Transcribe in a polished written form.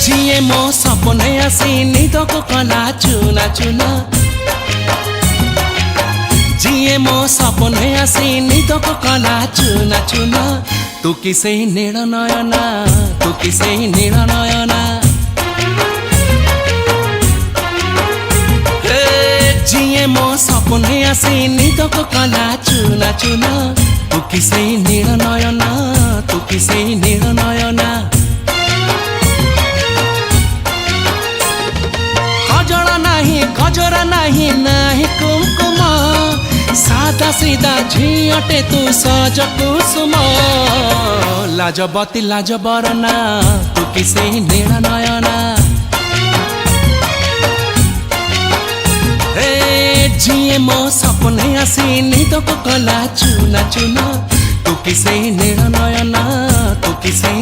जिए मो सपने आसी निदक कला चुना चुना जिए मो सपने आसी निदक कला चुना चुना तू किसे नील नयना तू किसे नील नयना जिए मो सपने आसी निदक कला चुना चुना तू किसे नील नयना तू किसे नील नयना गजरा नहीं नहीं कुमकुम सादा सीधा झीटे तू सज कुसुम लाजबती लाज बरना तू किसे नील नयना जिए मो सपने आसी निदक कला चुना चुना तू किसे नील नयना तू किसे